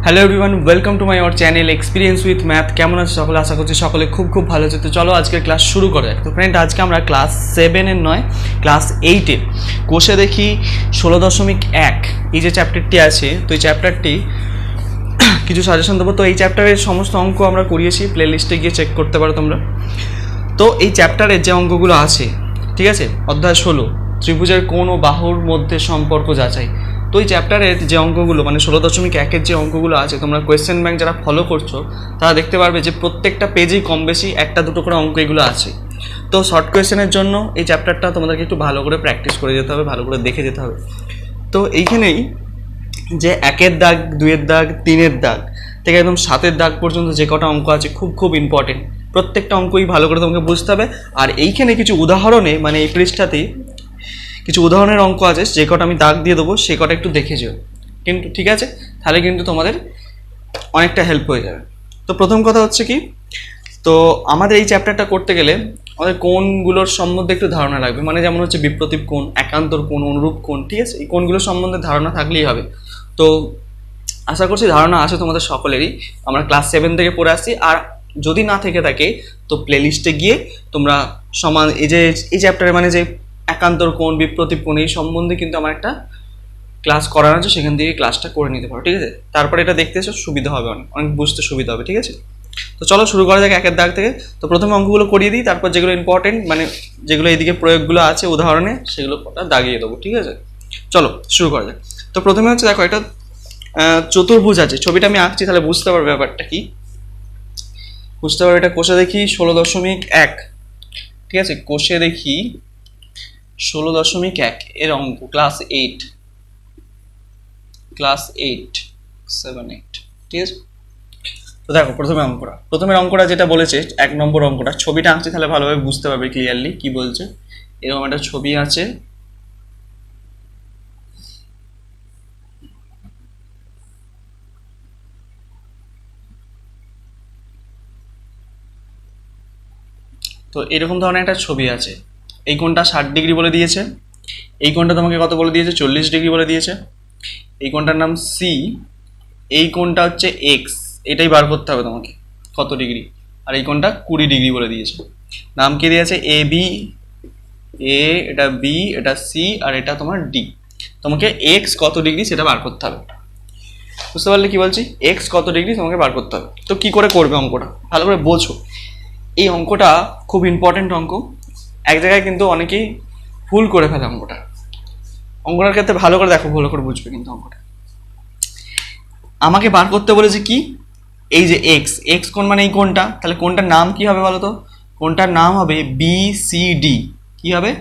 Hello everyone, welcome to my our channel experience with math. কেমন আছে সকলে? আশা করছি সকলে খুব ভালো আছে। তো চলো আজকের ক্লাস শুরু করা যাক। তো ফ্রেন্ড, আজকে আমরা ক্লাস 7-এর নয়, ক্লাস 8-এর কোষে দেখি 16.1 এই যে চ্যাপ্টারটি আছে, তো এই চ্যাপ্টারটি কিছু সাজেশন দেবো। তো এই চ্যাপ্টারের সমস্ত অঙ্ক আমরা করিয়েছি, প্লে লিস্টে গিয়ে চেক করতে পারো তোমরা। তো এই চ্যাপ্টারের যে অঙ্কগুলো আছে, ঠিক আছে, অধ্যায় 16 ত্রিভুজের কোণ ও বাহুর মধ্যে সম্পর্ক যাচাই। তো এই চ্যাপ্টারের যে অঙ্কগুলো মানে 16.1-এর যে অঙ্কগুলো আছে, তোমরা কোয়েশ্চেন ব্যাংক যারা ফলো করছো তারা দেখতে পারবে যে প্রত্যেকটা পেজেই কম বেশি একটা দুটো করে অঙ্ক এগুলো আছে। তো শর্ট কোয়েশ্চেনের জন্য এই চ্যাপ্টারটা তোমাদেরকে একটু ভালো করে প্র্যাকটিস করে যেতে হবে, ভালো করে দেখে যেতে হবে। তো এইখানেই যে 1-এর দাগ, 2-এর দাগ, 3-এর দাগ থেকে একদম 7-এর দাগ পর্যন্ত যে কটা অঙ্ক আছে খুব ইম্পর্টেন্ট। প্রত্যেকটা অঙ্কই ভালো করে তোমাকে বুঝতে হবে। আর এইখানে কিছু উদাহরণে মানে এই পৃষ্ঠাতেই কিছু উদাহরণের অঙ্ক আছে, যে কটা আমি দাগ দিয়ে দেবো সে কটা একটু দেখে যেও কিন্তু, ঠিক আছে? তাহলে কিন্তু তোমাদের অনেকটা হেল্প হয়ে যাবে। তো প্রথম কথা হচ্ছে কি, তো আমাদের এই চ্যাপ্টারটা করতে গেলে আমাদের কোণগুলোর সম্বন্ধে একটু ধারণা লাগবে। মানে যেমন হচ্ছে বিপ্রতীপ কোণ, একান্তর কোণ, অনুরূপ কোণ, ঠিক আছে? এই কোণগুলোর সম্বন্ধে ধারণা থাকলেই হবে। তো আশা করছি ধারণা আছে তোমাদের সকলেরই। আমরা ক্লাস 7 থেকে পড়ে আসছি। আর যদি না থেকে থাকে তো প্লে লিস্টে গিয়ে তোমরা সমান এই চ্যাপ্টারে মানে যে একান্তর কোণ, বিপ্রতীপ কোণ এই সম্বন্ধে কিন্তু আমার একটা ক্লাস করানো আছে, সেখান থেকে ক্লাসটা করে নিতে পারো, ঠিক আছে? তারপরে এটা দেখতে এসে সুবিধা হবে, অনেক বুঝতে সুবিধা হবে, ঠিক আছে? তো চলো শুরু করা যাক 1-এর দাগ থেকে। তো প্রথমে অঙ্কগুলো করিয়ে দিই, তারপর যেগুলো ইম্পর্টেন্ট মানে যেগুলো এইদিকে প্রয়োগগুলো আছে উদাহরণে সেগুলো দাগিয়ে দেবো, ঠিক আছে? চলো শুরু করা যাক। তো প্রথমে হচ্ছে দেখো, এটা চতুর্ভুজ আছে, ছবিটা আমি আঁকছি তাহলে বুঝতে পারবে ব্যাপারটা কি, বুঝতে পারবে। এটা কোষে দেখি 16.1, ঠিক আছে? কোষে দেখি 16.1 এর অঙ্ক, ক্লাস 8, 7, 8, ঠিক আছে? তো দেখো প্রথমের অঙ্কটা যেটা বলেছে 1 নম্বর অঙ্কটা, ছবিটা আঁকছি তাহলে ভালোভাবে বুঝতে পারবে ক্লিয়ারলি কি বলছে। এরকম একটা ছবি আছে, তো এরকম ধরনের একটা ছবি আছে। এই কোণটা 60 ডিগ্রি বলে দিয়েছে, এই কোণটা তোমাকে কত বলে দিয়েছে? 40 ডিগ্রি বলে দিয়েছে। এই কোণটার নাম সি, এই কোণটা হচ্ছে এক্স, এটাই বার করতে হবে তোমাকে কত ডিগ্রি। আর এই কোণটা 20 ডিগ্রি বলে দিয়েছে। নাম কি দিয়েছে? এ বি, এ, এটা বি, এটা সি, আর এটা তোমার ডি। তোমাকে এক্স কত ডিগ্রি সেটা বার করতে হবে। বুঝতে পারলে কি বলছি? এক্স কত ডিগ্রি তোমাকে বার করতে হবে। তো কি করে করবে অঙ্কটা ভালো করে বোঝো। এই অঙ্কটা খুব ইম্পর্টেন্ট অঙ্ক। এক জায়গায় কিন্তু অনেকেই ভুল করে ফেলে অঙ্কটার ক্ষেত্রে ভালো করে দেখো, ভালো করে বুঝবে কিন্তু অঙ্কটা। আমাকে বার করতে বলেছে কি, এই যে এক্স কোণ মানে এই কোণটা, তাহলে কোণটার নাম কি হবে বলো তো? কোণটার নাম হবে বিসিডি। কি হবে?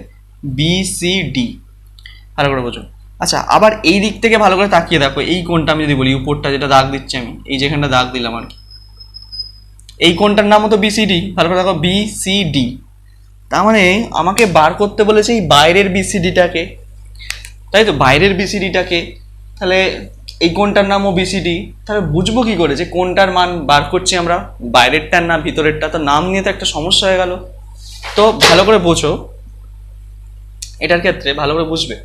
বিসিডি। ভালো করে বোঝো। আচ্ছা, আবার এই দিক থেকে ভালো করে তাকিয়ে দেখো, এই কোণটা আমি যদি বলি, উপরটা যেটা দাগ দিচ্ছি আমি, এই যেখানটা দাগ দিলাম আর কি, এই কোণটার নাম হতো বিসিডি। ভালো করে দেখো, বিসিডি। তার মানে আমাকে বার করতে বলেছে এই বাইরের বিসিডিটাকে, তাই তো? বাইরের বিসিডিটাকে, তাহলে এই কোণটার নামও বিসিডি। তাহলে বুঝবো কি করে যে কোনটার মান বার করছি আমরা, বাইরেরটার না ভিতরেরটা? তো নাম নিয়ে তো একটা সমস্যা হয়ে গেল। তো ভালো করে বোঝো, এটার ক্ষেত্রে ভালো করে বুঝবে।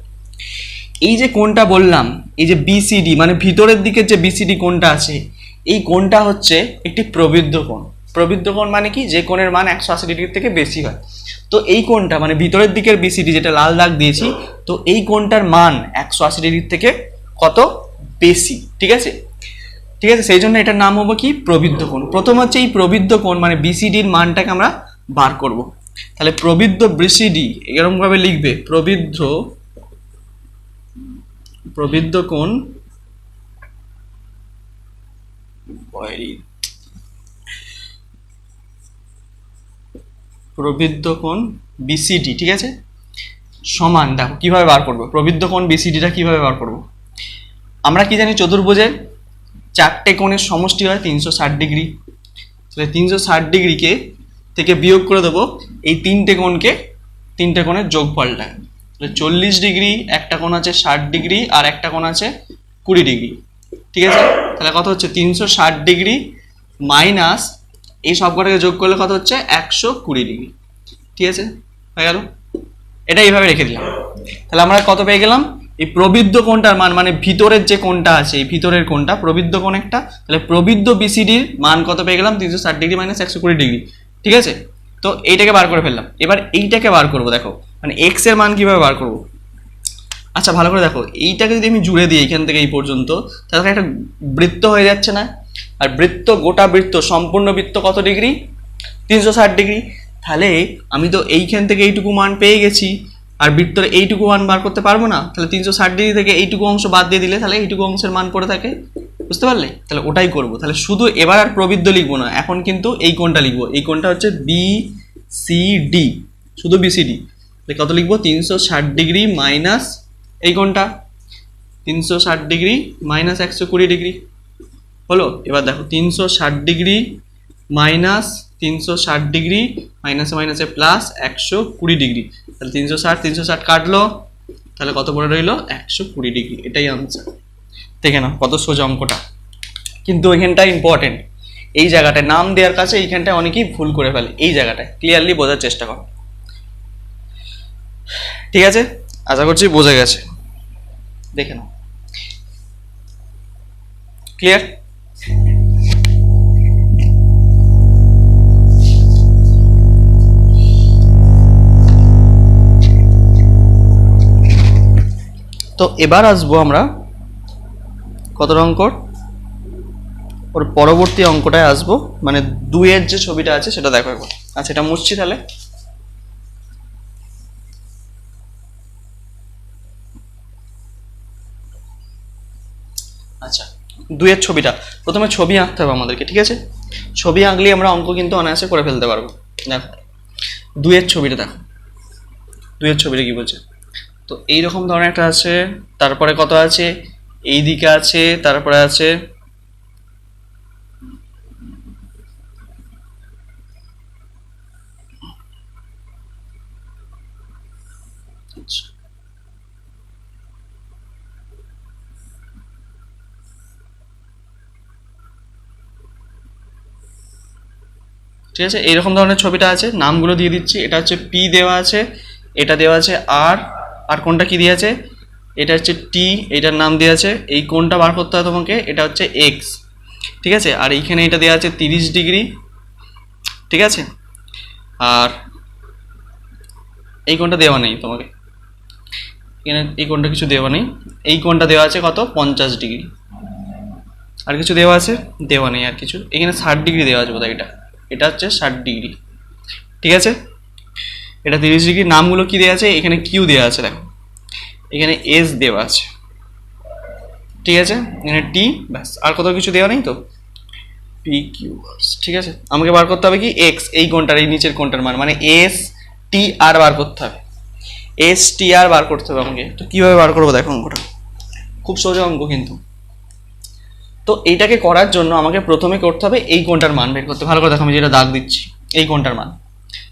এই যে কোণটা বললাম, এই যে বিসিডি মানে ভিতরের দিকের যে বিসিডি কোণটা আছে, এই কোণটা হচ্ছে একটি প্রবৃদ্ধ কোণ। প্রবৃদ্ধ কোণ মানে কি? যে কোণের মান 180 ডিগ্রির থেকে বেশি হয়। তো এই কোণটা মানে ভিতরের দিকের বিসিডি যেটা লাল দাগ দিয়েছি, তো এই কোণটার মান 180 ডিগ্রির থেকে কত বেশি, ঠিক আছে? ঠিক আছে, সেই জন্য এটার নাম হবে কি? প্রবৃদ্ধ কোণ। প্রথম হচ্ছে এই প্রবৃদ্ধ কোণ মানে বিসিডির মানটাকে আমরা বার করব। তাহলে প্রবৃদ্ধ বিসিডি এরকম ভাবে লিখবে, প্রবৃদ্ধ কোণ বিসিডি, ঠিক আছে? সমান, দেখো কিভাবে বার করবো প্রবৃদ্ধ কোণ বিসিডিটা, কিভাবে বার করবো? আমরা কি জানি, চতুর্ভুজের 4টে কোণের সমষ্টি হয় 360 ডিগ্রি। তাহলে 360 ডিগ্রিকে থেকে বিয়োগ করে দেবো এই 3টে কোণের যোগফলটা। তাহলে 40 ডিগ্রি একটা কোণ আছে, 60 ডিগ্রি আর একটা কোণ আছে 20 ডিগ্রি, ঠিক আছে? তাহলে কত হচ্ছে? 360 ডিগ্রি মাইনাস এই সব কটাকে যোগ করলে কত হচ্ছে? 120 ডিগ্রি, ঠিক আছে? হয়ে গেল। এটা এইভাবে রেখে দিলাম। তাহলে আমরা কত পেয়ে গেলাম? এই প্রবৃদ্ধ কোণটার মান মানে ভিতরের যে কোণটা আছে, এই ভিতরের কোণটা প্রবৃদ্ধ কোণ একটা, তাহলে প্রবৃদ্ধ বিসিডির মান কত পেয়ে গেলাম 360 ডিগ্রি মাইনাস 120 ডিগ্রি। ঠিক আছে, তো এইটাকে বার করে ফেললাম। এবার এইটাকে বার করবো, দেখো মানে এক্স এর মান কিভাবে বার করবো। আচ্ছা ভালো করে দেখো, এইটাকে যদি আমি জুড়ে দিই এখান থেকে এই পর্যন্ত, তাহলে একটা বৃত্ত হয়ে যাচ্ছে না? আর বৃত্ত, গোটা বৃত্ত, সম্পূর্ণ বৃত্ত কত ডিগ্রি? 360 ডিগ্রি। তাহলে আমি তো এইখান থেকে এইটুকু মান পেয়ে গেছি, আর বৃত্তের এইটুকু মান বার করতে পারবো না? তাহলে 360 ডিগ্রি থেকে এইটুকু অংশ বাদ দিয়ে দিলে তাহলে এইটুকু অংশের মান পড়ে থাকে, বুঝতে পারলে? তাহলে ওটাই করবো। তাহলে শুধু এবার আর প্রবৃদ্ধ লিখবো না, এখন কিন্তু এই কোণটা লিখবো। এই কোণটা হচ্ছে বিসিডি, শুধু বিসিডি। তাহলে কত লিখবো? 360 ডিগ্রি মাইনাস এই কোণটা 360 ডিগ্রি মাইনাস 120 ডিগ্রি হলো। এবার দেখো 360 ডিগ্রি মাইনাস 360 ডিগ্রি মাইনাসে মাইনাসে প্লাস 120 ডিগ্রি। তাহলে 360 কাটলো, তাহলে কত পড়ে রইলো? 120 ডিগ্রি। এটাই আনসার। দেখে নাও কত সোজা অঙ্কটা, কিন্তু এখানটা ইম্পর্টেন্ট। এই জায়গাটায় নাম দেওয়ার কাছে এইখানটায় অনেকেই ভুল করে ফেলে, এই জায়গাটায় ক্লিয়ারলি বোঝার চেষ্টা করো। ঠিক আছে, আশা করছি বোঝা গেছে। দেখে নাও, ক্লিয়ার? তো এবার আসবো আমরা কত অঙ্ক, ওর পরবর্তী অঙ্কটায় আসবো, মানে 2-এর যে ছবিটা আছে সেটা দেখো একবার। আচ্ছা এটা মুছছি তাহলে। আচ্ছা 2-এর ছবিটা, প্রথমে ছবি আঁকতে হবে আমাদেরকে, ঠিক আছে? ছবি আঁকলে আমরা অঙ্ক কিন্তু অনায়াসে করে ফেলতে পারবো। দেখো 2-এর ছবিটা দেখো, 2-এর ছবিটা কি বলছে। তো এইরকম ধরনের একটা আছে, তারপরে কত আছে, এই দিকে আছে, তারপরে আছে ঠিক আছে, এইরকম ধরনের ছবিটা আছে। নামগুলো দিয়ে দিচ্ছি। এটা হচ্ছে পি দেওয়া আছে, এটা দেওয়া আছে আর, আর কোনটা কি দিয়ে আছে, এটা হচ্ছে টি, এটার নাম দেওয়া আছে। এই কোনটা বার করতে হয় তোমাকে, এটা হচ্ছে এক্স, ঠিক আছে? আর এইখানে এটা দেওয়া আছে 30 ডিগ্রি, ঠিক আছে? আর এই কোনটা দেওয়া নেই তোমাকে, এখানে এই কোনটা কিছু দেওয়া নেই। এই কোনটা দেওয়া আছে কত, 50 ডিগ্রি। আর কিছু দেওয়া আছে, দেওয়া নেই আর কিছু। এখানে 60 ডিগ্রি দেওয়া আছে বোধহয়, এটা এটা হচ্ছে 60 ডিগ্রি, ঠিক আছে? এটা 30 ডিগ্রি। নামগুলো কি দেওয়া আছে, এখানে কিউ দেওয়া আছে, দেখো এখানে এস দেওয়া আছে, ঠিক আছে? এখানে টি, ব্যাস, আর কত কিছু দেওয়া নেই তো, পি কিউ, ঠিক আছে? আমাকে বার করতে হবে কি, এক্স, এই কোণটার, এই নিচের কোণটার মান, মানে এস টি আর বার করতে হবে, এস টি আর বার করতে হবে আমাকে। তো কিভাবে বার করবো দেখো, অঙ্কটা খুব সোজা অঙ্ক কিন্তু। তো এইটাকে করার জন্য আমাকে প্রথমে করতে হবে এই কোণটার মান বের করতে। ভালো করে দেখো, আমি যেটা দাগ দিচ্ছি, এই কোণটার মান।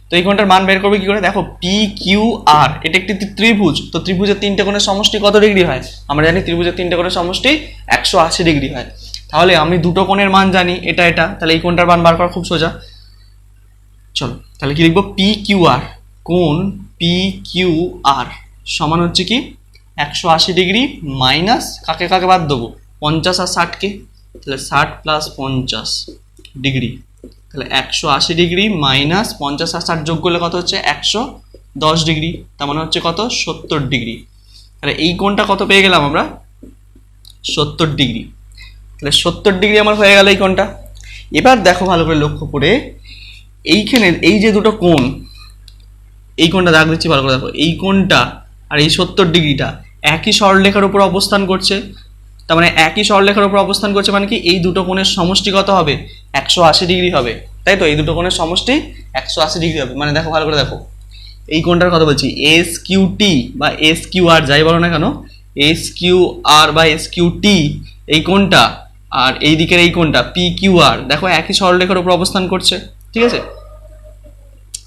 তো এই কোণটার মান বের করবে কি করে, দেখো পি কিউ আর, এটা একটি ত্রিভুজ। তো ত্রিভুজের 3টে কোণের সমষ্টি কত ডিগ্রি হয়? আমরা জানি ত্রিভুজের 3টে কোণের সমষ্টি 180 ডিগ্রি হয়। তাহলে আমি দুটো কোণের মান জানি, এটা এটা, তাহলে এই কোণটার মান বার করা খুব সোজা। চলো তাহলে কি লিখবো, পি কিউ আর, কোণ পি কিউ আর সমান হচ্ছে কি 180 ডিগ্রি মাইনাস কাকে কাকে বাদ দেবো, 50 আর 60কে। তাহলে 60 প্লাস 50 ডিগ্রি, তাহলে 180 ডিগ্রি মাইনাস 50 আর 60 যোগ করলে কত হচ্ছে, 110 ডিগ্রি। তার মানে হচ্ছে কত, 70 ডিগ্রি। তাহলে এই কোণটা কত পেয়ে গেলাম আমরা, 70 ডিগ্রি। তাহলে 70 ডিগ্রি আমার হয়ে গেল এই কোণটা। এবার দেখো ভালো করে লক্ষ্য করে, এইখানে এই যে দুটো কোণ, এই কোণটা দাগ দিচ্ছি ভালো করে দেখো, এই কোণটা আর এই 70 ডিগ্রিটা একই সরলরেখার উপর অবস্থান করছে। তার মানে একই সরলরেখার উপর অবস্থান করছে মানে কি, এই দুটো কোণের সমষ্টি কত হবে, 180 ডিগ্রি হবে, তাই তো? এই দুটো কোণের সমষ্টি 180 ডিগ্রি হবে। মানে দেখো ভালো করে দেখো, এই কোণটার কথা বলছি, এস কিউ টি বা এস কিউ আর যাই বলো না কেন, এস কিউ আর বা এস কিউ টি, এই কোণটা আর এই দিকের এই কোণটা পি কিউ আর, দেখো একই সরলরেখার উপর অবস্থান করছে, ঠিক আছে?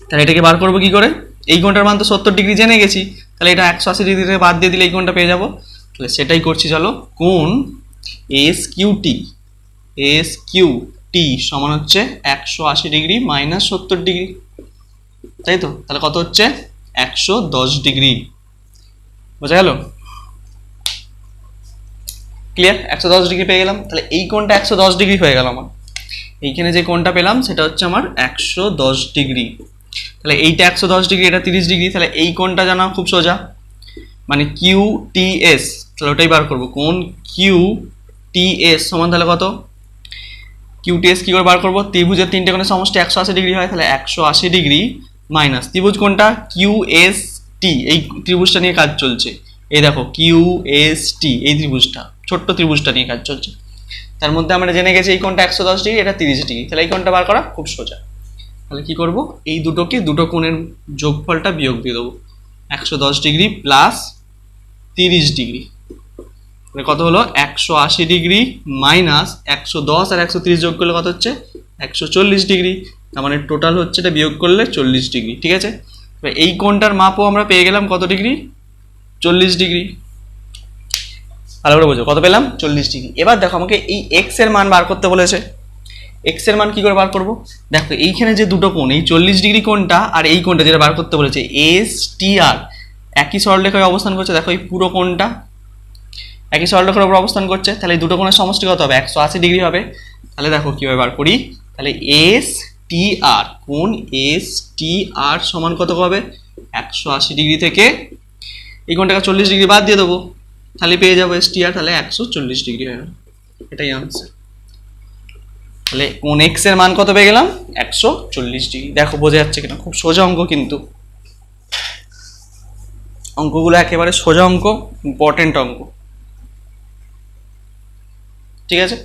তাহলে এটাকে বার করবো কি করে, এই কোণটার মান তো 70 ডিগ্রি জেনে গেছি, তাহলে এটা 180 ডিগ্রি থেকে বাদ দিয়ে দিলে এই কোণটা পেয়ে যাবো। তাহলে সেটাই করছি, চলো। কোণ S Q T, S Q T সমান হচ্ছে 180 ডিগ্রি মাইনাস 70 ডিগ্রি, তাই তো? তাহলে কত হচ্ছে, 110 ডিগ্রি। বোঝা গেল? ক্লিয়ার? 110 ডিগ্রি পেয়ে গেলাম। তাহলে এই কোণটা 110 ডিগ্রি হয়ে গেল আমার। এইখানে যে কোণটা পেলাম সেটা হচ্ছে আমার 110 ডিগ্রি। তাহলে এইটা 110 ডিগ্রি, এটা 30 ডিগ্রি। তাহলে এই কোণটা জানা খুব সোজা, মানে কিউ টি এস। তাহলে ওটাই বার করবো, কোণ কিউ টি এস সমান তাহলে কত? কিউ টি এস কী করে বার করবো? ত্রিভুজের তিনটে কোণের সমষ্টি 180 ডিগ্রি হয়, তাহলে 180 ডিগ্রি মাইনাস ত্রিভুজ কোনটা? Q S T. এই ত্রিভুজটা নিয়ে কাজ চলছে, এই দেখো কিউ এস টি, এই ত্রিভুজটা, ছোট্ট ত্রিভুজটা নিয়ে কাজ চলছে। তার মধ্যে আমরা জেনে গেছি এই কোণটা 110 ডিগ্রি, এটা 30 ডিগ্রি। তাহলে এই কোণটা বার করা খুব সোজা। তাহলে কি করব? এই দুটো কোণের যোগফলটা বিয়োগ দিয়ে দেবো। 110 ডিগ্রি প্লাস 30 ডিগ্রি, তাহলে কত হলো? 180 ডিগ্রি মাইনাস 110 আর 130 যোগ করলে কত হচ্ছে? 140 ডিগ্রি। তার মানে টোটাল হচ্ছে, এটা বিয়োগ করলে 40 ডিগ্রি। ঠিক আছে, এই কোণটার মাপও আমরা পেয়ে গেলাম কত ডিগ্রি? 40 ডিগ্রি। ভালো করে বোঝো, কত পেলাম? 40 ডিগ্রি। এবার দেখো আমাকে এই এক্স এর মান বার করতে বলেছে। এক্স এর মান কি করে বার করব? দেখো এইখানে যে দুটো কোণ, এই 40 ডিগ্রি কোণটা আর এই কোণটা যেটা বার করতে বলেছে, এস টি আর একই সরলরেখায় অবস্থান করছে। দেখো এই পুরো কোণটা একই সরলরেখার উপর অবস্থান করছে। তাহলে এই দুটো কোণের সমষ্টি কত হবে? 180 ডিগ্রি হবে। তাহলে দেখো কিভাবে বার করি। তাহলে এস টি আর, কোণ এস টি আর সমান কত হবে? 180 ডিগ্রি থেকে এই কোণটাকে 40 ডিগ্রি বাদ দিয়ে দেবো, তাহলে পেয়ে যাবো এস টি আর। তাহলে 140 ডিগ্রি হয়ে গেল, এটাই আনসার। তাহলে কোণ এক্স এর মান কত পেয়ে গেলাম? 140 ডিগ্রি। দেখো বোঝা যাচ্ছে কিনা? খুব সোজা অঙ্ক, কিন্তু অঙ্কগুলো একেবারে সোজা অঙ্ক, ইম্পর্টেন্ট অঙ্ক। ঠিক আছে,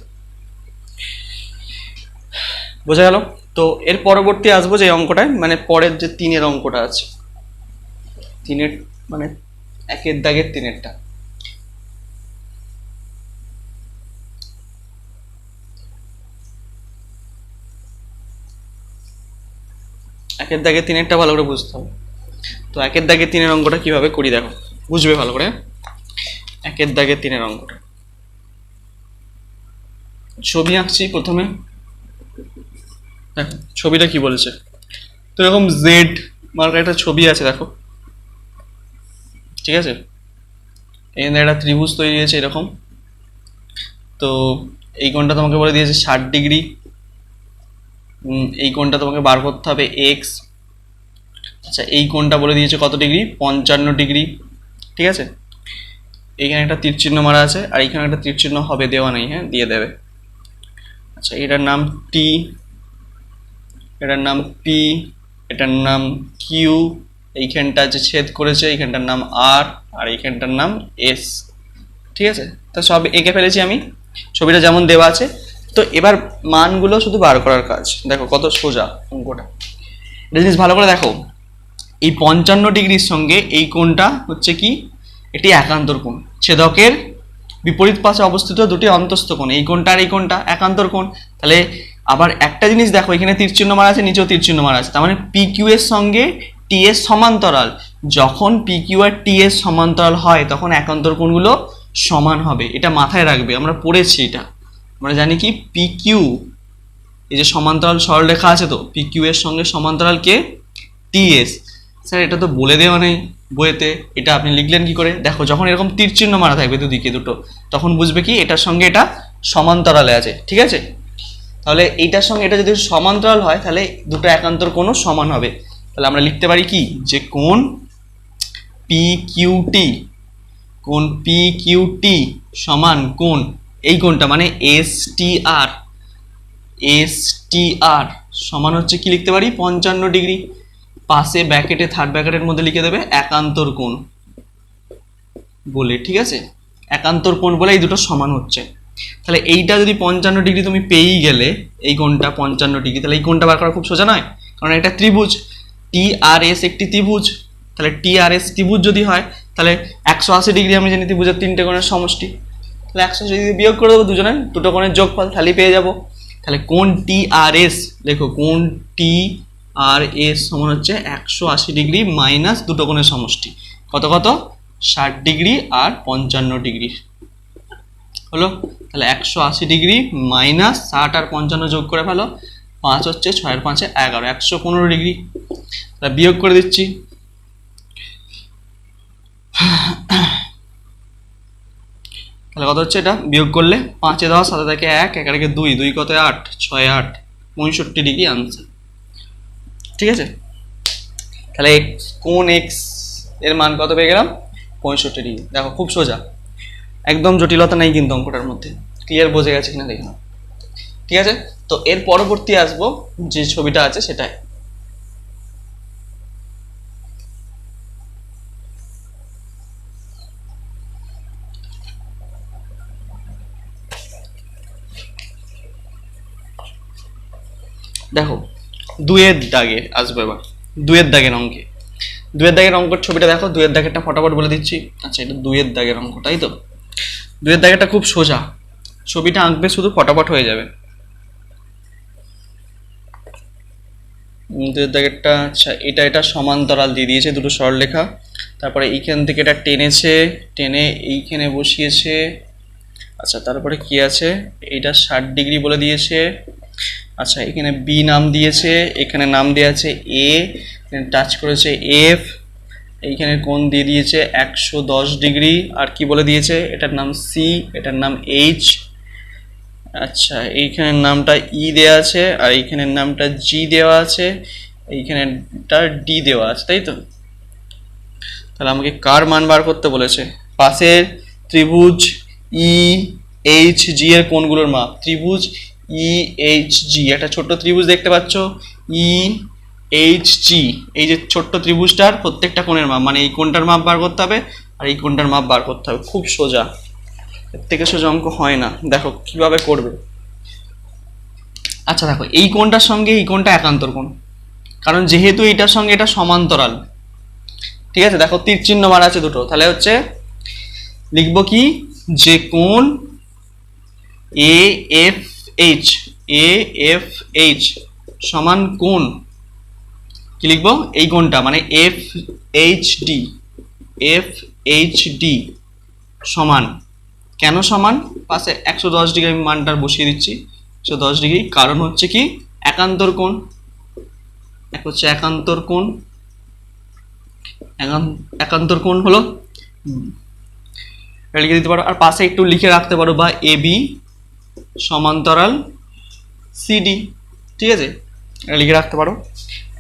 বোঝা গেল? তো এর পরবর্তী আসবো যে অঙ্কটায়, মানে পরের যে 3-এর অঙ্কটা আছে, 3-এর মানে 1-এর দাগের 3-এরটা। একের দাগে 3-এরটা ভালো করে বুঝতে হবে। তো 1-এর দাগে 3-এর অঙ্কটা কিভাবে করি দেখো, বুঝবে ভালো করে। 1-এর দাগে 3-এর অঙ্কটা, ছবি আঁকছি প্রথমে। দেখো ছবিটা কি বলেছে, তো এরকম জেড মার্কার একটা ছবি আছে, দেখো। ঠিক আছে, এখানে একটা ত্রিভুজ তৈরি হয়েছে এরকম। তো এই কোণটা তোমাকে বলে দিয়েছে 60 ডিগ্রি। এই কোণটা তোমাকে বার করতে হবে এক্স। আচ্ছা, এই কোণটা বলে দিয়েছে কত ডিগ্রি? 55 ডিগ্রি। ঠিক আছে, এইখানে একটা তীর চিহ্ন মারা আছে, আর এইখানে একটা তীর চিহ্ন হবে, দেওয়া নেই, হ্যাঁ দিয়ে দেবে। আচ্ছা, এটার নাম টি, এটার নাম পি, এটার নাম কিউ, এইখানটা যে ছেদ করেছে এইখানটার নাম আর, আর এইখানটার নাম এস। ঠিক আছে, তো সব এঁকে ফেলেছি আমি, ছবিটা যেমন দেওয়া আছে। তো এবার মানগুলো শুধু বার করার কাজ। দেখো কত সোজা অঙ্কটা, এটা জিনিস ভালো করে দেখো। এই 55 ডিগ্রির সঙ্গে এই কোণটা হচ্ছে কি? এটি একান্তর কোণ, ছেদকের বিপরীত পাশে অবস্থিত দুটি অন্তস্থ কোণ। এই কোণটা আর এই কোণটা একান্তর কোণ। তাহলে আবার একটা জিনিস দেখো, এখানে তীর চিহ্ন মারা আছে, নিচেও তীর চিহ্ন মারা আছে, তার মানে পি কিউ এর সঙ্গে টি এর সমান্তরাল। যখন পি কিউ আর টি এর সমান্তরাল হয় তখন একান্তর কোণগুলো সমান হবে, এটা মাথায় রাখবে। আমরা পড়েছি এটা, আমরা জানি কি পি কিউ, এই যে সমান্তরাল সরলরেখা আছে, তো পি কিউ এর সঙ্গে সমান্তরাল কে? T S. স্যার এটা তো বলে দেওয়া নেই বইয়েতে, এটা আপনি লিখলেন কি করে? দেখো যখন এরকম তীর চিহ্ন মারা থাকবে দুদিকে দুটো, তখন বুঝবে কি এটার সঙ্গে এটা সমান্তরালে আছে। ঠিক আছে, তাহলে এইটার সঙ্গে এটা যদি সমান্তরাল হয় তাহলে দুটো একান্তর কোণও সমান হবে। তাহলে আমরা লিখতে পারি কি, যে কোণ পি কিউ টি, কোণ পি কিউ টি সমান কোণ এই কোণটা মানে এস টি আর, এস টি আর সমান হচ্ছে কি লিখতে পারি? 55 ডিগ্রি। পাশে ব্র্যাকেটে থার্ড ব্র্যাকেটের মধ্যে লিখে দেবে একান্তর কোণ বলে। ঠিক আছে, একান্তর কোণ বলে এই দুটো সমান হচ্ছে। তাহলে এইটা যদি 55 ডিগ্রি তুমি পেয়েই গেলে, এই কোণটা 55 ডিগ্রি, তাহলে এই কোণটা বার করা খুব সোজা নয়? কারণ এটা ত্রিভুজ, টি আর এস একটি ত্রিভুজ। তাহলে টি আর এস ত্রিভুজ যদি হয় তাহলে 180 ডিগ্রি আমি জানি ত্রিভুজের তিনটে কোণের সমষ্টি। তাহলে 180 ডিগ্রি বিয়োগ করে দেবো দুজনের, দুটো কোণের যোগফল, তাহলেই পেয়ে যাবো। তাহলে কোণ টি আর এস, দেখো কোণ টি আর এস সমান হচ্ছে 180 ডিগ্রি মাইনাস দুটো কোণের সমষ্টি, কত কত? 60 ডিগ্রি আর 55 ডিগ্রি হলো। তাহলে 180 ডিগ্রি মাইনাস 60 আর 55 যোগ করে ফেলো, 5 হচ্ছে 6 আর 5 11, 115 ডিগ্রি। তাহলে বিয়োগ করে দিচ্ছি, তাহলে কত হচ্ছে, এটা বিয়োগ করলে 5 10 7 থেকে 1 1 থেকে 2 2 কত 8 6 8 65 ডিগ্রি আনসার। ঠিক আছে, তাহলে কোণ এক্স এর মান কত পেয়ে গেলাম, 65 ডিগ্রি। দেখো খুব সোজা, একদম জটিলতা নেই কিন্তু অঙ্কটার মধ্যে। ক্লিয়ার বোঝা গেছে কিনা দেখলাম। ঠিক আছে, তো এর পরবর্তী আসবো যে ছবিটা আছে সেটাই। দেখো দুয়ের দাগে আসবো এবার, দুয়ের দাগের অঙ্কে। দুয়ের দাগের অঙ্কের ছবিটা দেখো, দুয়ের দাগেরটা ফটাফট বলে দিচ্ছি। আচ্ছা, এটা দুয়ের দাগের অঙ্ক, তাই তো? দুয়ের দাগেরটা খুব সোজা, ছবিটা আঁকবে শুধু ফটাফট হয়ে যাবে। দুয়ের দাগেরটা, আচ্ছা এটা সমান্তরাল দিয়ে দিয়েছে দুটো সরলরেখা, তারপরে এইখান থেকে এটা টেনেছে, টেনে এইখানে বসিয়েছে। আচ্ছা তারপরে কি আছে, এইটা 60 ডিগ্রি বলে দিয়েছে। আচ্ছা এখানে বি নাম দিয়েছে, এখানে নাম দেওয়া আছে এ, টাচ করেছে এফ, এইখানে কোণ দিয়ে দিয়েছে 110 ডিগ্রি। আর কি বলে দিয়েছে, এটার নাম সি, এটার নাম এইচ। আচ্ছা এইখানের নামটা ই দেওয়া আছে, আর এইখানের নামটা জি দেওয়া আছে, এইখানেটা ডি দেওয়া আছে, তাই তো? তাহলে আমাকে কার মান বার করতে বলেছে, পাশের ত্রিভুজ ই এইচ জি এর কোণগুলোর মাপ। ত্রিভুজ ই এইচ জি, একটা ছোট্ট ত্রিভুজ দেখতে পাচ্ছ ই এইচ জি, এই যে ছোট্ট ত্রিভুজটার প্রত্যেকটা কোণের মাপ, মানে এই কোণটার মাপ বার করতে হবে আর এই কোণটার মাপ বার করতে হবে। খুব সোজা, এর থেকে সোজা অঙ্ক হয় না। দেখো কিভাবে করবে। আচ্ছা দেখো, এই কোণটার সঙ্গে এই কোণটা একান্তর কোণ, কারণ যেহেতু এটার সঙ্গে এটা সমান্তরাল। ঠিক আছে, দেখো তীর চিহ্ন মারা আছে দুটো, তাহলে হচ্ছে লিখবো কি, যে কোণ A F H, A F H সমান কোণ, কি লিখবো, এই কোণটা মানে F H D, F H D সমান, কেন সমান, পাশে 110 ডিগ্রি আমি মানটার বসিয়ে দিচ্ছি 110 ডিগ্রি, কারণ হচ্ছে কি একান্তর কোণ, এক হচ্ছে একান্তর কোণ, একান্তর কোণ হলো, লিখে দিতে পারো। আর পাশে একটু লিখে রাখতে পারো বা এ বি সমান্তরাল সিডি। ঠিক আছে, এটা লিখে রাখতে পারো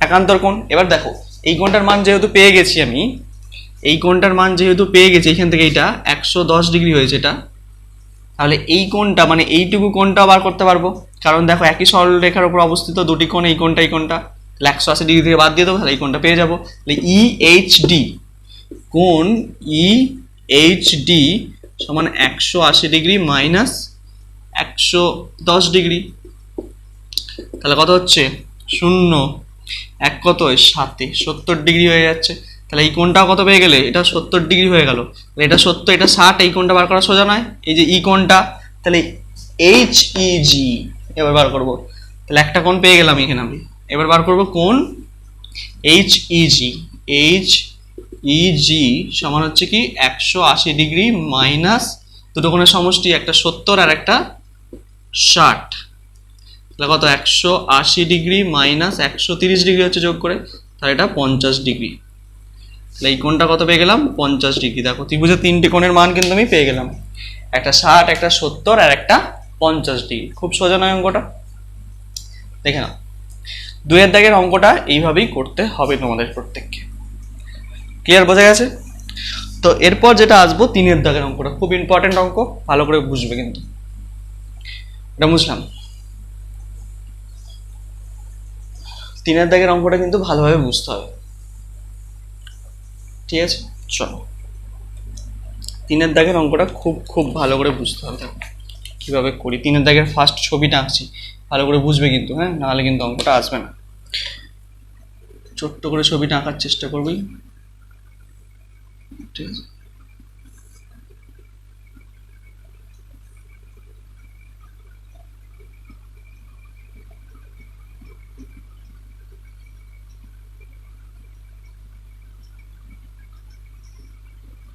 একান্তর কোণ। এবার দেখো এই কোণটার মান যেহেতু পেয়ে গেছি আমি, এই কোণটার মান যেহেতু পেয়ে গেছি, এখান থেকে এইটা 110 ডিগ্রি হয়েছে এটা, তাহলে এই কোণটা মানে এইটুকু কোণটা বার করতে পারবো, কারণ দেখো একই সরলরেখার উপর অবস্থিত দুটি কোণ, এই কোণটা এই কোণটা, তাহলে 180 ডিগ্রি থেকে বাদ দিয়ে দেবো, তাহলে এই কোণটা পেয়ে যাবো। তাহলে ই এইচ ডি, কোণ ই এইচ ডি সমান 180 ডিগ্রি মাইনাস 110 ডিগ্রি। তাহলে কত হচ্ছে, 0 1 কত 7, 70 ডিগ্রি হয়ে যাচ্ছে। তাহলে এই কোণটাও কত পেয়ে গেলে, এটা 70 ডিগ্রি হয়ে গেল। এটা 70 এটা 60, এই কোণটা বার করা সোজা নয়, এই যে ই কোণটা, তাহলে এইচ ই জি এবার বার করবো। তাহলে একটা কোণ পেয়ে গেলাম এখানে আমি, এবার বার করবো কোণ এইচ ই জি, এইচ ই জি সমান হচ্ছে কি 180 ডিগ্রি মাইনাস দুটো কোণের সমষ্টি, একটা 70 আর একটা 60, তাহলে কত 180 ডিগ্রি মাইনাস 130 ডিগ্রি হচ্ছে যোগ করে, তাহলে এটা 50 ডিগ্রি। তাহলে এই কোণটা কত পেয়ে গেলাম, 50 ডিগ্রি। দেখো ত্রিভুজের তিনটে কোণের মান কিন্তু আমি পেয়ে গেলাম, একটা 60, একটা 70 আর একটা 50 ডিগ্রি। খুব সোজা নয় অঙ্কটা? দেখে নাও, দুয়ের দাগের অঙ্কটা এইভাবেই করতে হবে তোমাদের প্রত্যেককে। ক্লিয়ার, বোঝা গেছে? তো এরপর যেটা আসবো তিনের দাগের অঙ্কটা, খুব ইম্পর্টেন্ট অঙ্ক, ভালো করে বুঝবে কিন্তু। এটা বুঝলাম, তিনের দাগের অঙ্কটা কিন্তু ভালোভাবে বুঝতে হবে। ঠিক আছে, চলো তিনের দাগের অঙ্কটা খুব খুব ভালো করে বুঝতে হবে। দেখো কীভাবে করি, তিনের দাগের ফার্স্ট ছবিটা আঁকছি, ভালো করে বুঝবে কিন্তু, হ্যাঁ, নাহলে কিন্তু অঙ্কটা আসবে না। ছোট্ট করে ছবিটা আঁকার চেষ্টা করবি, ঠিক আছে?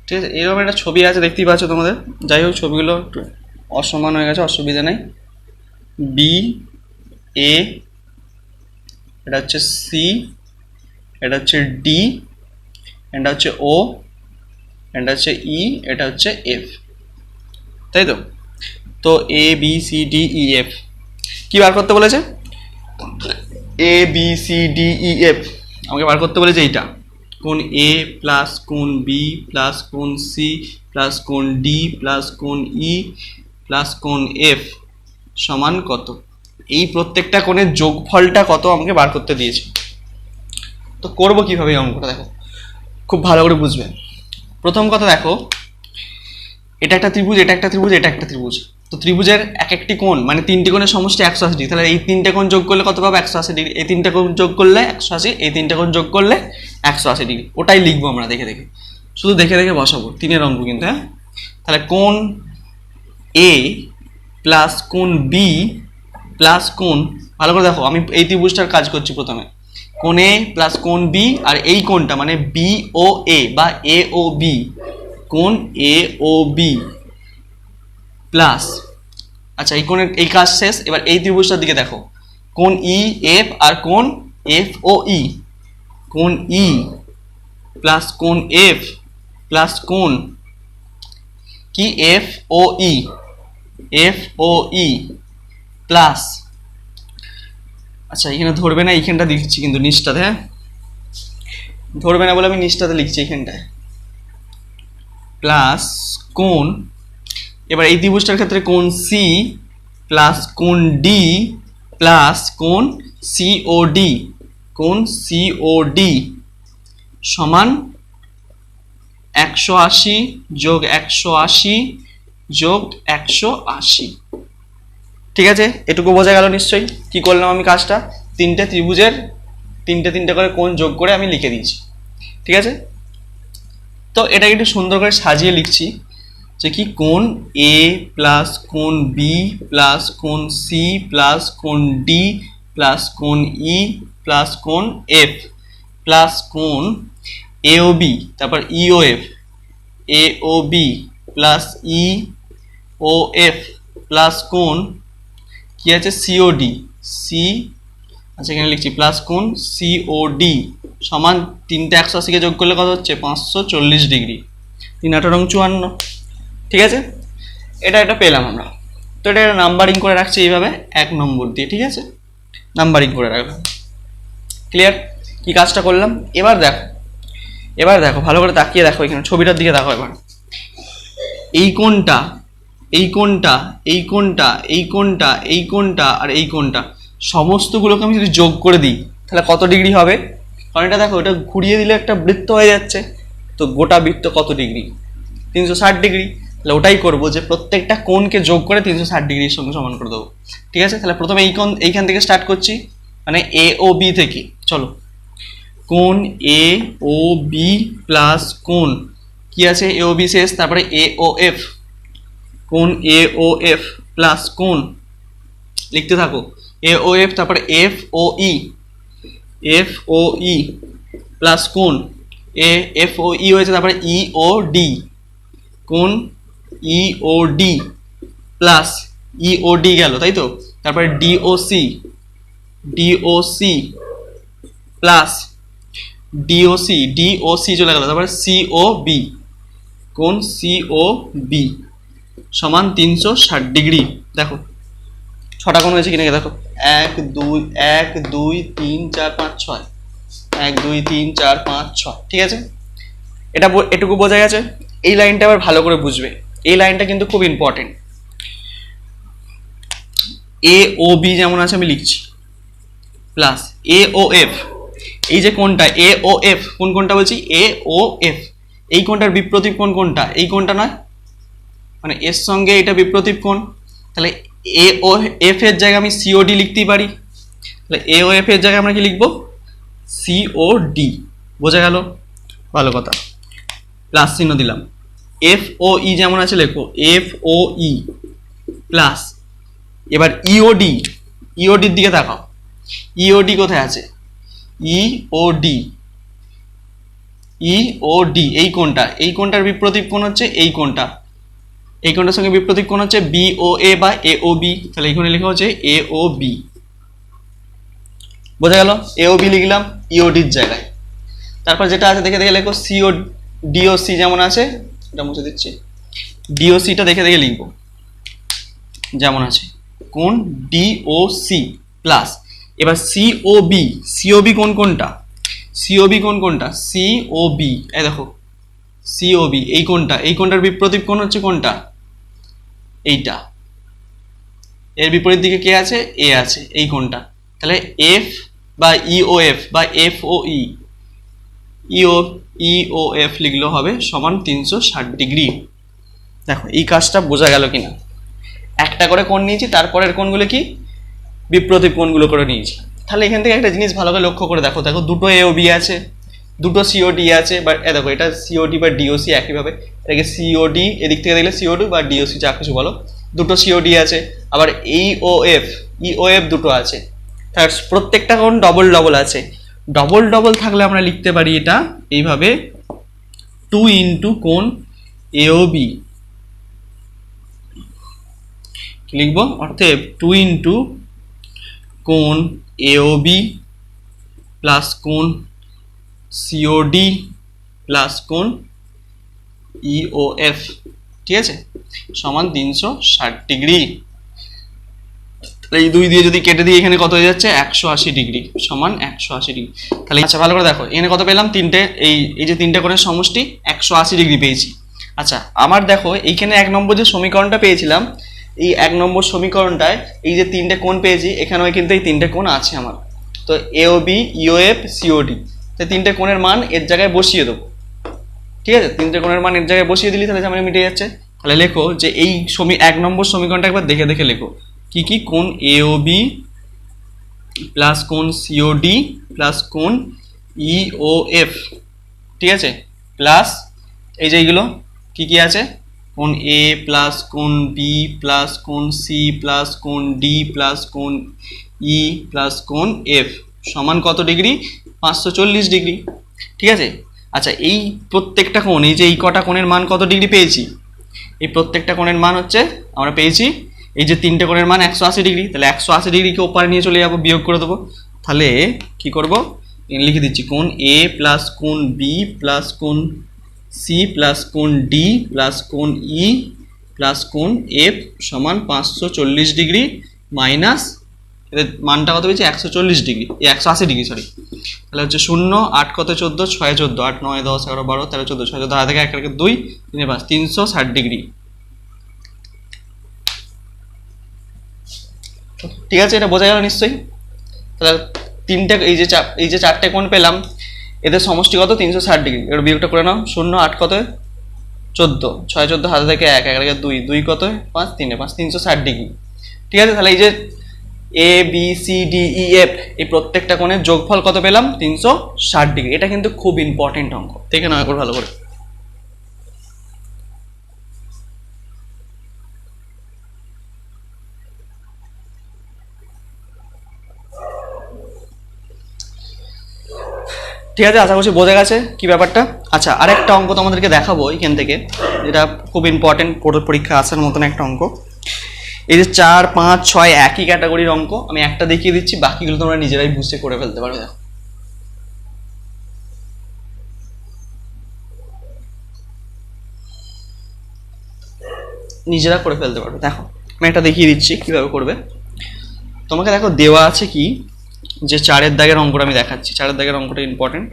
ঠিক আছে, এরকম একটা ছবি আছে দেখতেই পাচ্ছ তোমাদের। যাই হোক ছবিগুলো একটু অসমান হয়ে গেছে, অসুবিধা নেই। বি এ, এটা হচ্ছে সি, এটা হচ্ছে ডি, এটা হচ্ছে ও, এটা হচ্ছে ই, এটা হচ্ছে এফ। তাই তো? তো A B C D E F কি বার করতে বলেছে? A B C D E F আমাকে বার করতে বলেছে এইটা, কোণ এ প্লাস কোণ বি প্লাস কোণ সি প্লাস কোণ ডি প্লাস কোণ ই প্লাস কোণ এফ সমান কত। এই প্রত্যেকটা কোণের যোগফলটা কত আমাকে বার করতে দিয়েছে। তো করবো কিভাবে এই অঙ্কটা, দেখো খুব ভালো করে বুঝবে। প্রথম কথা দেখো, এটা একটা ত্রিভুজ, এটা একটা ত্রিভুজ, এটা একটা ত্রিভুজ। তো ত্রিভুজের এক একটি কোণ মানে তিনটি কোণের সমষ্টি 180 ডিগ্রি। তাহলে এই তিনটে কোণ যোগ করলে কত পাবো? 180 ডিগ্রি। এই তিনটে কোণ যোগ করলে 180, এই তিনটে কোণ যোগ করলে 180 ডিগ্রি। ওটাই লিখবো আমরা দেখে দেখে, শুধু দেখে দেখে বসাবো, তিনের অঙ্ক কিন্তু। হ্যাঁ, তাহলে কোণ এ প্লাস কোণ বি প্লাস কোণ, ভালো করে দেখো আমি এই ত্রিভুজটার কাজ করছি প্রথমে, কোণ এ প্লাস কোণ বি, আর এই কোণটা মানে বি ও এ বা এ ও বি, কোণ এ ও বি প্লাস, আচ্ছা এই কোণের এই কাজ শেষ। এবার এই ত্রিভুজটার দিকে দেখো, কোণ ই এফ আর কোণ এফ ও ই, কোণ ই প্লাস কোণ এফ প্লাস কোণ কি এফ ও ই, এফ ও ই প্লাস, আচ্ছা এখানে ধরবে না, এইখানটা লিখছি কিন্তু নিচটাতে, হ্যাঁ ধরবে না বলে আমি নিচটাতে লিখছি এইখানটায়, প্লাস কোণ, এবার এই ত্রিভুজটার ক্ষেত্রে কোণ সি প্লাস কোণ ডি প্লাস কোণ সিওডি, কোণ সিওডি সমান 180 যোগ 180 যোগ 180। ঠিক আছে, এটুকু বোঝা গেল নিশ্চয়ই। কি করলাম আমি কাজটা, তিনটে ত্রিভুজের তিনটে করে কোণ যোগ করে আমি লিখে দিয়েছি। ঠিক আছে, তো এটা একটু সুন্দর করে সাজিয়ে লিখছি যে কি, কোণ এ প্লাস কোণ বি প্লাস কোণ সি প্লাস কোণ ডি প্লাস কোণ ই প্লাস কোণ এফ প্লাস কোণ এ ও বি, তারপর ই ও এফ, এ ও বি প্লাস ই ও এফ প্লাস কোণ কি আছে সিওডি, সি, আচ্ছা এখানে লিখছি প্লাস কোণ সিওডি সমান তিনটে 180কে যোগ করলে কত হচ্ছে? 540 ডিগ্রি। 3 8 54। ঠিক আছে, এটা পেলাম আমরা। তো এটা নাম্বারিং করে রাখছি এইভাবে 1 নম্বর দিয়ে। ঠিক আছে, নাম্বারিং করে রাখলাম। ক্লিয়ার কি কাজটা করলাম? এবার দেখো ভালো করে তাকিয়ে দেখো, এখানে ছবিটার দিকে দেখো। এবার এই কোণটা, এই কোণটা, এই কোণটা, এই কোণটা, এই কোণটা আর এই কোণটা সমস্তগুলোকে আমি যদি যোগ করে দিই তাহলে কত ডিগ্রি হবে? কারণ এটা দেখো, এটা ঘুরিয়ে দিলে একটা বৃত্ত হয়ে যাচ্ছে। তো গোটা বৃত্ত কত ডিগ্রি? 360 ডিগ্রি। তাহলে ওটাই করবো যে প্রত্যেকটা কোণকে যোগ করে 360 ডিগ্রির সঙ্গে সমান করে দেবো। ঠিক আছে, তাহলে প্রথমে এই কোণ এইখান থেকে স্টার্ট করছি, মানে এ ও বি থেকে। চলো, কোণ এ ও বি প্লাস কোণ কি আছে এ ও বি শেষ, তারপরে এ ও এফ, কোণ এ ও এফ প্লাস কোণ, লিখতে থাকো এ ও এফ, তারপরে এফ ও ই, এফ ও ই প্লাস কোণ এ এফ ও ই হয়েছে, তারপরে ই ও ডি, কোণ ই ও ডি প্লাস ই ও ডি গেল, তাই তো? তারপরে ডি ও সি, ডি ও সি প্লাস ডি ও সি, ডি ও সি চলে গেল, তারপরে সি ও বি, কোণ সি ও বি সমান 360 ডিগ্রি। দেখো ছটা কোণ হয়েছে কিনা দেখো, 1 2 1 2 3 4 5 6, 1 2 3 4 5 6। ঠিক আছে, এটা এটুকু বোঝা গেছে। এই লাইনটা আবার ভালো করে বুঝবে, এই লাইনটা কিন্তু খুব ইম্পর্টেন্ট। এ ও বি যেমন আছে আমি লিখছি, প্লাস এ ও এফ, এই যে কোণটা এ ও এফ, কোন কোণটা বলছি? এ ও এফ। এই কোণটার বিপ্রতীপ কোণ কোনটা? এই কোণটা নয়, মানে এর সঙ্গে এটা বিপ্রতীপ কোণ। তাহলে এ ও এফ এর জায়গায় আমি সিওডি লিখতেই পারি। তাহলে এ ও এফ এর জায়গায় আমরা কি লিখবো? সিওডি। বোঝা গেল? ভালো কথা, প্লাস চিহ্ন দিলাম। এফ ও ই যেমন আছে লেখো, এফ ও ই প্লাস, এবার ইওডি, ইওডির দিকে তাকাও, ইওডি কোথায় আছে? ইওডি, ইওডি এই কোণটা, এই কোণটার বিপ্রতীপ কোণ হচ্ছে এই কোণটা, এই কোণটার সঙ্গে বিপ্রতীপ কোণ হচ্ছে বি ও এ বা এ ও বি। তাহলে এইখানে লেখা হচ্ছে এ ও বি। বোঝা গেল? এ ও বি লিখলাম ইওডির জায়গায়। তারপর যেটা আছে দেখে দেখে লেখো, সিও ডিওসি যেমন আছে, এটা মুছে দিচ্ছি, ডিওসিটা দেখে দেখে লিখবো। যেমন আছে কোণ ডিওসি প্লাস, এবার সিওবি, সিওবি কোণ কোনটা, সিওবি কোণ কোনটা, সিওবি এই দেখো সিওবি এই কোণটা, এই কোণটার বিপ্রতীপ কোণ হচ্ছে কোনটা, এইটা, এর বিপরীত দিকে কে আছে, এ আছে, এই কোণটা। তাহলে এফ বা ইওএফ বা এফ ও ইওএফ লিখলেও হবে সমান 360 ডিগ্রি। দেখো এই কাজটা বোঝা গেল কিনা, একটা করে কোণ নিয়েছি, তারপরের কোণগুলো কি বিপ্রতীপ কোণগুলো করে নিয়েছি। তাহলে এখান থেকে একটা জিনিস ভালো করে লক্ষ্য করে দেখো, দেখো দুটো এ ও বি আছে, দুটো সিওডি আছে, বা দেখো এটা সিওডি বা ডিওসি একইভাবে, এটাকে সিওডি এদিক থেকে দেখলে সিওডি বা ডিওসি যা কিছু বলো, দুটো সিওডি আছে, আবার ইওএফ দুটো আছে, তার প্রত্যেকটা কোণ ডবল ডবল আছে। ডবল ডবল থাকলে আমরা লিখতে পারি এটা এইভাবে 2 ইন্টু কোণ এওবি লিখবো, অর্থাৎ 2 ইন্টু কোণ এওবি প্লাস কোণ সিওডি প্লাস কোণ ইওএফ, ঠিক আছে, সমান 360 ডিগ্রি। এই 2 দিয়ে যদি কেটে দিই এখানে কত হয়ে যাচ্ছে, 180 ডিগ্রি সমান 180 ডিগ্রি। তাহলে আচ্ছা ভালো করে দেখো এখানে কত পেলাম, তিনটে, এই যে তিনটে কোণের সমষ্টি 180 ডিগ্রি পেয়েছি। আচ্ছা আমার দেখো এইখানে 1 নম্বর যে সমীকরণটা পেয়েছিলাম, এই 1 নম্বর সমীকরণটায় এই যে তিনটে কোণ পেয়েছি, এখানেও কিন্তু এই তিনটে কোণ আছে আমার। তো এওবি ইওএফ সিওডি, তো তিনটে কোণের মান এর জায়গায় বসিয়ে দেবো, ঠিক আছে, তিনটে কোণের মান এর জায়গায় বসিয়ে দিলি তাহলে ঝামেলা মিটে যাচ্ছে। তাহলে লেখো যে এই 1 নম্বর সমীকরণটা একবার দেখে দেখে লেখো, কি কি, কোণ এওবি প্লাস কোণ সিওডি প্লাস কোণ ইওএফ, ঠিক আছে, প্লাস এই যে এইগুলো কি কি আছে, কোণ এ প্লাস কোণ বি প্লাস কোণ সি প্লাস কোণ ডি প্লাস কোণ ই প্লাস কোণ এফ সমান কত ডিগ্রি, 540 ডিগ্রি, ঠিক আছে। আচ্ছা এই প্রত্যেকটা কোণ, এই যে এই কটা কোণের মান কত ডিগ্রি পেয়েছি, এই প্রত্যেকটা কোণের মান হচ্ছে আমরা পেয়েছি, এই যে তিনটে কোণের মান 180 ডিগ্রি, তাহলে 180 ডিগ্রিকে ওপারে নিয়ে চলে যাবো, বিয়োগ করে দেবো। তাহলে কি করব, লিখে দিচ্ছি কোণ এ প্লাস কোণ বি প্লাস কোণ সি প্লাস কোণ ডি প্লাস কোণ ই প্লাস কোণ এফ সমান 540 ডিগ্রি মাইনাস এদের মানটা কত পেয়েছি, 140 ডিগ্রি, 180 ডিগ্রি সরি। তাহলে হচ্ছে 0 8 কত 14 6 14 8 9 10 11 12 13 14 6 14 হাত থেকে 1 1 2 3 5 360 ডিগ্রি, ঠিক আছে, এটা বোঝা গেল নিশ্চয়ই। তাহলে তিনটে এই যে চারটে কোণ পেলাম, এদের সমষ্টি কত, 360 ডিগ্রি, এর বিয়োগটা করে নাও, 0 8 কত 14 6 14 হাতে থেকে 1 1 থেকে 2 2 কত 5 3 5 360 ডিগ্রি, ঠিক আছে। তাহলে এই যে A B C D E F এই প্রত্যেকটা কোণের যোগফল কত পেলাম, 360 ডিগ্রি। এটা কিন্তু খুব ইম্পর্টেন্ট অঙ্ক, দেখে নাও একবার ভালো করে। ঠিক আছে, আশা করছি বোঝা গেছে কি ব্যাপারটা। আচ্ছা আরেকটা অঙ্ক তোমাদেরকে দেখাবো এখান থেকে, যেটা খুব ইম্পর্টেন্ট, পরীক্ষা আসার মতন একটা অঙ্ক। এই যে 4 5 6 একই ক্যাটাগরির অঙ্ক, আমি একটা দেখিয়ে দিচ্ছি, বাকিগুলো তোমরা নিজেরাই বুঝে করে ফেলতে পারবে। দেখো নিজেরা করে ফেলতে পারবে, দেখো আমি একটা দেখিয়ে দিচ্ছি কিভাবে করবে। তোমাকে দেখো দেওয়া আছে কি, যে 4-এর দাগের অঙ্কটা আমি দেখাচ্ছি, 4-এর দাগের অঙ্কটা ইম্পর্টেন্ট।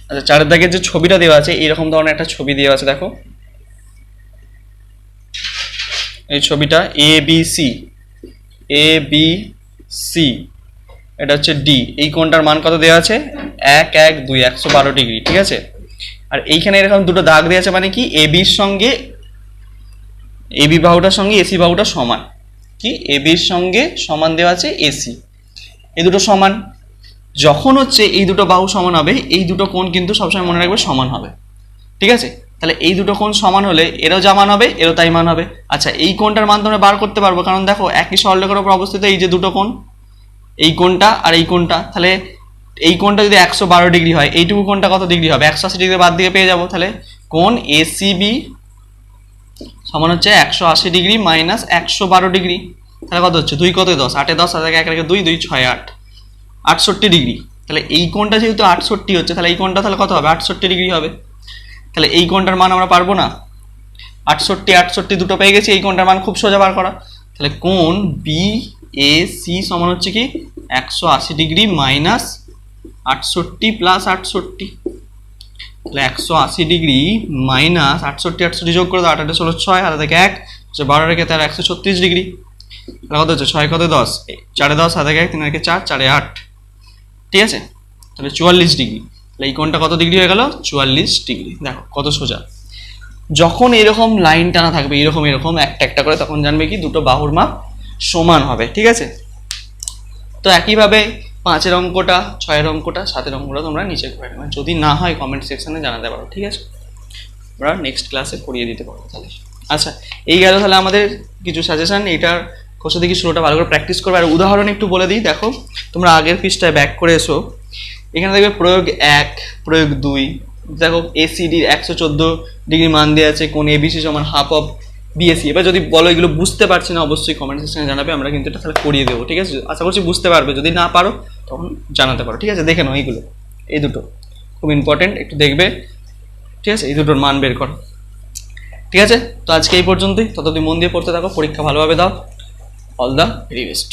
আচ্ছা 4-এর দাগের যে ছবিটা দেওয়া আছে, এইরকম ধরনের একটা ছবি দেওয়া আছে, দেখো এই ছবিটা এ বি সি, এটা হচ্ছে ডি, এই কোণটার মান কত দেওয়া আছে, 1 1 2 112 ডিগ্রি, ঠিক আছে। আর এইখানে এরকম দুটো দাগ দেওয়া আছে, মানে কি এবির সঙ্গে এবি বাহুটার সঙ্গে এসি বাহুটা সমান, কি এবির সঙ্গে সমান দেওয়া আছে এসি, এই দুটো সমান। যখন হচ্ছে এই দুটো বাহু সমান হবে, এই দুটো কোণ কিন্তু সবসময় মনে রাখবে সমান হবে, ঠিক আছে। তাহলে এই দুটো কোণ সমান হলে এরও যা মান হবে এরও তাই মান হবে। আচ্ছা এই কোণটার মান তোমরা বার করতে পারবো, কারণ দেখো একই সরলরেখার উপর অবস্থিত এই যে দুটো কোণ, এই কোণটা আর এই কোণটা, তাহলে এই কোণটা যদি 112 ডিগ্রি হয়, এইটুকু কোণটা কত ডিগ্রি হবে, 180 ডিগ্রি বাদ দিয়ে পেয়ে যাবো। তাহলে কোণ এসিবি সমান হচ্ছে 180 ডিগ্রি মাইনাস 112 ডিগ্রি, তাহলে কত হচ্ছে 2 কত 10 8 10 হাতে 1 রেখে 2 2 6 8 68 ডিগ্রি। তাহলে এই কোণটা যেহেতু 68 হচ্ছে, তাহলে এই কোণটা তাহলে কত হবে, 68 ডিগ্রি হবে। তাহলে এই কোণটার মান আমরা পারবো না, 68 68 দুটো পেয়ে গেছি, এই কোণটার মান খুব সোজা বার করা। তাহলে কোণ বি এ সি সমান হচ্ছে কি 180 ডিগ্রি মাইনাস 68 প্লাস 68। তাহলে 180 ডিগ্রি মাইনাস 68 68 যোগ করে দাও, 8 8 16 6, হাতে থেকে 1, 12 রেখে তার 136 ডিগ্রি। তাহলে কত হচ্ছে 6 কত 10, 4 10, হাতে 1, 3 রেখে 4, 4 8, ঠিক আছে। তাহলে 44 ডিগ্রি। তাহলে এই কোণটা কত ডিগ্রি হয়ে গেল 44 ডিগ্রি। দেখো কত সোজা। যখন এরকম লাইন টানা থাকবে এরকম এরকম একটা একটা করে, তখন জানবে কি দুটো বাহুর মাপ সমান হবে, ঠিক আছে। তো একইভাবে 5-এর অঙ্কটা, 6-এর অঙ্কটা, 7-এর অঙ্কটা তোমরা নিচে করে নেবে, যদি না হয় কমেন্ট সেকশনে জানাতে পারো, ঠিক আছে। আমরা নেক্সট ক্লাসে করিয়ে দিতে পারবো তাহলে। আচ্ছা, এই গেল তাহলে আমাদের কিছু সাজেশন। এইটার কোষে দেখি শুরুটা ভালো করে প্র্যাকটিস করবে। আর উদাহরণ একটু বলে দিই, দেখো তোমরা আগের পৃষ্ঠায় ব্যাক করে এসো, এখানে দেখবে প্রয়োগ 1, প্রয়োগ 2, দেখো এসিডির 114 ডিগ্রি মান দেওয়া আছে, কোণ এবিসি সমান হাফ অফ বিএসি। এবার যদি বলো এগুলো বুঝতে পারছি না, অবশ্যই কমেন্ট সেকশনে জানাবে, আমরা কিন্তু এটা তাহলে করিয়ে দেবো, ঠিক আছে। আশা করছি বুঝতে পারবে, যদি না পারো তখন জানাতে পারো, ঠিক আছে। দেখে নাও এইগুলো, এই দুটো খুব ইম্পর্টেন্ট, একটু দেখবে, ঠিক আছে। এই দুটোর মান বের করো, ঠিক আছে। তো আজকে এই পর্যন্তই, ততদিন মন দিয়ে পড়তে থাকো, পরীক্ষা ভালোভাবে দাও। All the very best.